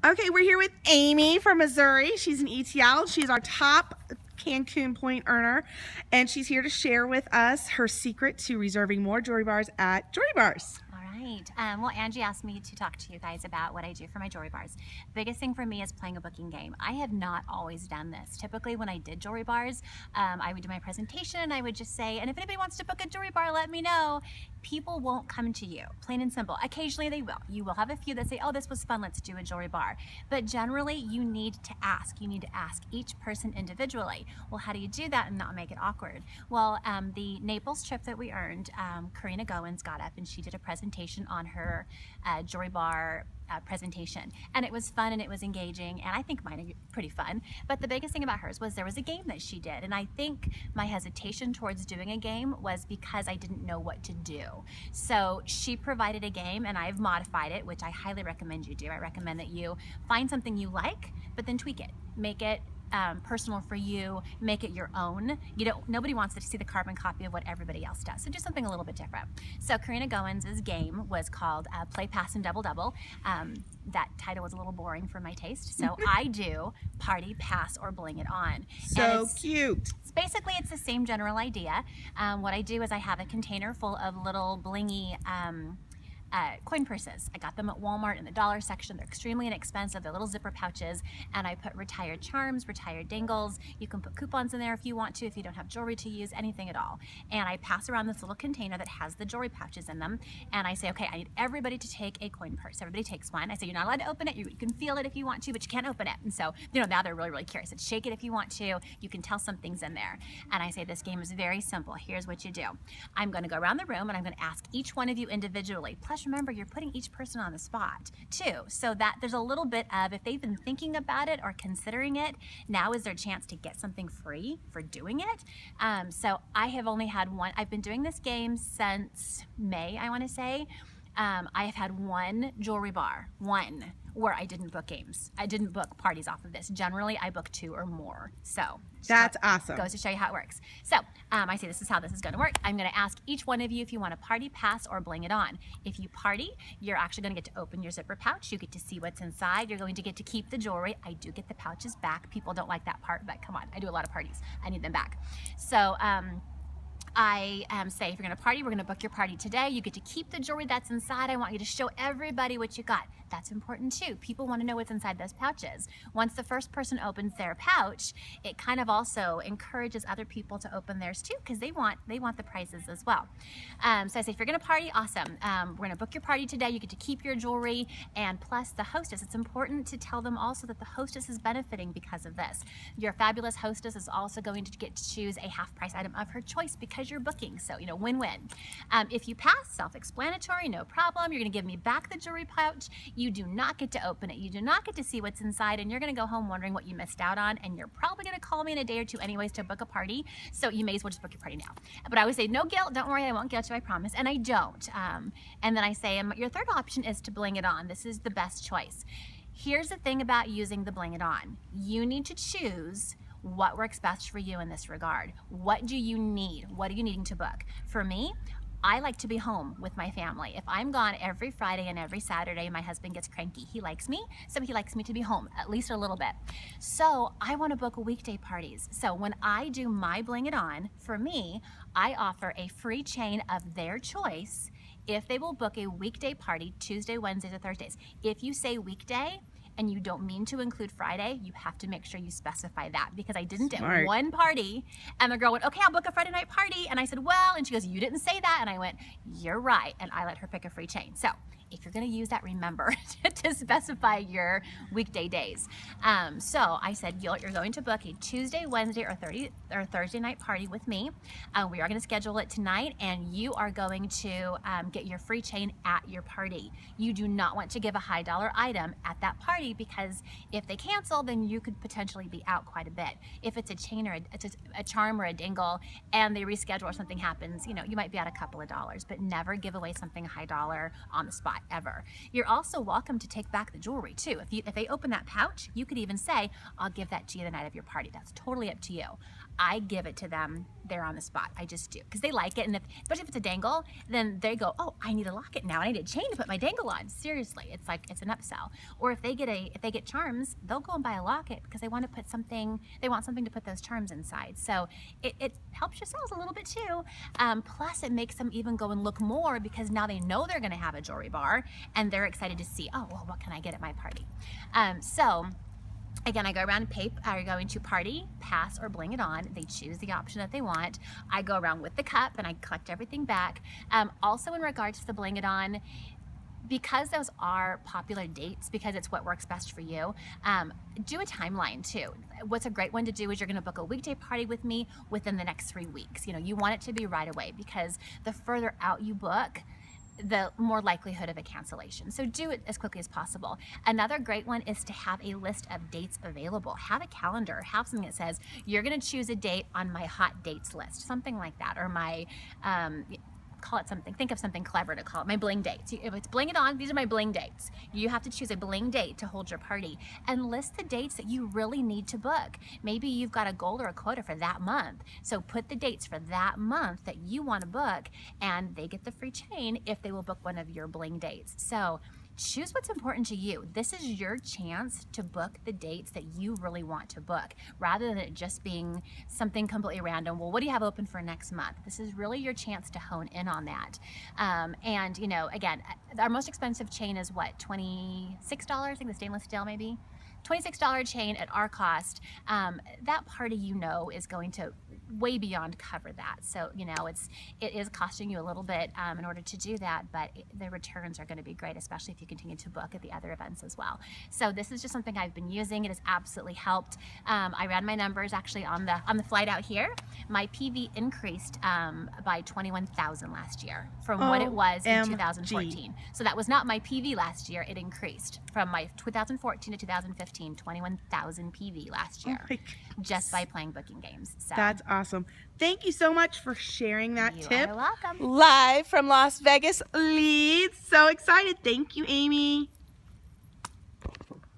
Okay, we're here with Amy from Missouri. She's an ETL. She's our top Cancun point earner, and she's here to share with us her secret to reserving more jewelry bars at jewelry bars. All right. Well, Angie asked me to talk to you guys about what I do for my jewelry bars. The biggest thing for me is playing a booking game. I have not always done this. Typically, when I did jewelry bars, I would do my presentation and I would just say, and if anybody wants to book a jewelry bar, let me know. People won't come to you, plain and simple. Occasionally they will. You will have a few that say, oh, this was fun, let's do a jewelry bar. But generally, you need to ask. You need to ask each person individually. Well, how do you do that and not make it awkward? Well, the Naples trip that we earned, Karina Goins got up and she did a presentation on her jewelry bar presentation, and it was fun and it was engaging, and I think mine are pretty fun. But the biggest thing about hers was there was a game that she did, and I think my hesitation towards doing a game was because I didn't know what to do. So she provided a game and I've modified it, which I highly recommend you do. I recommend that you find something you like, but then tweak it, make it personal for you, make it your own. Nobody wants to see the carbon copy of what everybody else does. So do something a little bit different. So Karina Goins' game was called Play, Pass, and Double Double. That title was a little boring for my taste. So I do Party, Pass, or Bling It On. So cute. Basically, it's the same general idea. What I do is I have a container full of little blingy coin purses. I got them at Walmart in the dollar section. They're extremely inexpensive. They're little zipper pouches, and I put retired charms, retired dangles. You can put coupons in there if you want to, if you don't have jewelry to use, anything at all. And I pass around this little container that has the jewelry pouches in them, and I say, okay, I need everybody to take a coin purse. Everybody takes one. I say, you're not allowed to open it. You can feel it if you want to, but you can't open it. And so, now they're really, really curious. And shake it if you want to. You can tell something's in there. And I say, this game is very simple. Here's what you do. I'm going to go around the room, and I'm going to ask each one of you individually. Plus, remember, you're putting each person on the spot too, so that there's a little bit of, if they've been thinking about it or considering it, now is their chance to get something free for doing it. So I have only had one. I've been doing this game since May, I want to say. I have had one jewelry bar, where I didn't book games. I didn't book parties off of this. Generally, I book 2 or more. So that's awesome. Goes to show you how it works. So I say this is how this is going to work. I'm going to ask each one of you if you want to party, pass, or bling it on. If you party, you're actually going to get to open your zipper pouch. You get to see what's inside. You're going to get to keep the jewelry. I do get the pouches back. People don't like that part, but come on, I do a lot of parties. I need them back. So I say, if you're going to party, we're going to book your party today. You get to keep the jewelry that's inside. I want you to show everybody what you got. That's important too. People want to know what's inside those pouches. Once the first person opens their pouch, it kind of also encourages other people to open theirs too, because they want the prizes as well. So I say, if you're going to party, awesome. We're going to book your party today. You get to keep your jewelry, and plus the hostess. It's important to tell them also that the hostess is benefiting because of this. Your fabulous hostess is also going to get to choose a half-price item of her choice because you're booking. So win-win. If you pass, self-explanatory, no problem. You're going to give me back the jewelry pouch. You do not get to open it. You do not get to see what's inside, and you're going to go home wondering what you missed out on, and you're probably going to call me in a day or two anyways to book a party, so you may as well just book your party now. But I always say, no guilt, don't worry, I won't guilt you, I promise, and I don't. And then I say, your third option is to bling it on. This is the best choice. Here's the thing about using the bling it on. You need to choose what works best for you in this regard. What do you need? What are you needing to book? For me, I like to be home with my family. If I'm gone every Friday and every Saturday, my husband gets cranky. He likes me, so he likes me to be home, at least a little bit. So I want to book weekday parties. So when I do my Bling It On, for me, I offer a free chain of their choice if they will book a weekday party, Tuesday, Wednesdays, or Thursdays. If you say weekday, and you don't mean to include Friday, you have to make sure you specify that, because I didn't at one party, and the girl went, okay, I'll book a Friday night party. And I said, well, and she goes, you didn't say that. And I went, you're right. And I let her pick a free chain. So if you're going to use that, remember to specify your weekday days. So I said, you're going to book a Tuesday, Wednesday, or Thursday night party with me. We are going to schedule it tonight, and you are going to get your free chain at your party. You do not want to give a high dollar item at that party, because if they cancel, then you could potentially be out quite a bit. If it's a chain or a charm or a dangle, and they reschedule or something happens, you might be out a couple of dollars, but never give away something high dollar on the spot. that ever. You're also welcome to take back the jewelry too. If they open that pouch, you could even say, I'll give that to you the night of your party. That's totally up to you. I give it to them there on the spot. I just do, because they like it. And especially if it's a dangle, then they go, oh, I need a locket now. I need a chain to put my dangle on. Seriously, it's like, it's an upsell. Or if they get charms, they'll go and buy a locket because they want to put something, they want something to put those charms inside. So it helps your sales a little bit too. Plus it makes them even go and look more, because now they know they're going to have a jewelry bar and they're excited to see, oh, well, what can I get at my party? So again, I go around and pay, are you going to party, pass, or bling it on? They choose the option that they want. I go around with the cup and I collect everything back. Also in regards to the bling it on, because those are popular dates, because it's what works best for you, do a timeline too. What's a great one to do is you're gonna book a weekday party with me within the next 3 weeks. You know, you want it to be right away, because the further out you book, the more likelihood of a cancellation. So do it as quickly as possible. Another great one is to have a list of dates available. Have a calendar, have something that says, you're gonna choose a date on my hot dates list, something like that, or my, call it something, think of something clever to call it, my bling dates. If it's bling it on, these are my bling dates. You have to choose a bling date to hold your party and list the dates that you really need to book. Maybe you've got a goal or a quota for that month. So put the dates for that month that you want to book, and they get the free chain if they will book one of your bling dates. So choose what's important to you. This is your chance to book the dates that you really want to book, rather than it just being something completely random. Well, what do you have open for next month? This is really your chance to hone in on that. And you know, again, our most expensive chain is what, $26? I think the stainless steel maybe. $26 chain at our cost. That party, you know, is going to way beyond cover that. So, you know, it is costing you a little bit in order to do that, but the returns are going to be great, especially if you continue to book at the other events as well. So this is just something I've been using. It has absolutely helped. I ran my numbers actually on the flight out here. My PV increased by 21,000 last year from what it was in 2014. So that was not my PV last year. It increased from my 2014 to 2015, 21,000 PV last year, just by playing booking games. So that's awesome. Thank you so much for sharing that tip. You are welcome. Live from Las Vegas, Leeds. So excited. Thank you, Amy.